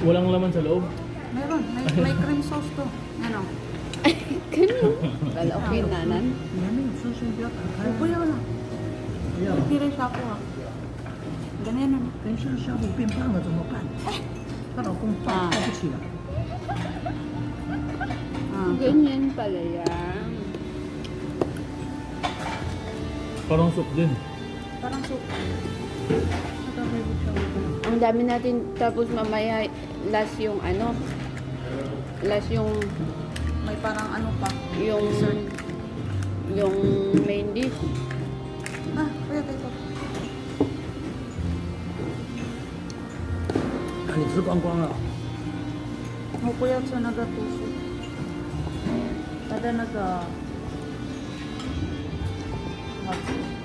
Walang laman sa loob. Meron. May cream sauce to. Ano? Kala ko kinanan. Upo yun lang. Pipirin siya ako ah. Ganyan na. 等一下下午变胖了怎么办？她老公抱不起了。 Ah. Ganyan pala yan. Parang soup din. Parang soup. Ang dami natin, tapos mamaya last yung ano, last yung May parang ano pa. yung main dish. Ah, kaya ito. 你吃光光了。 Upo yun sa nagatuso. Kada hot soup.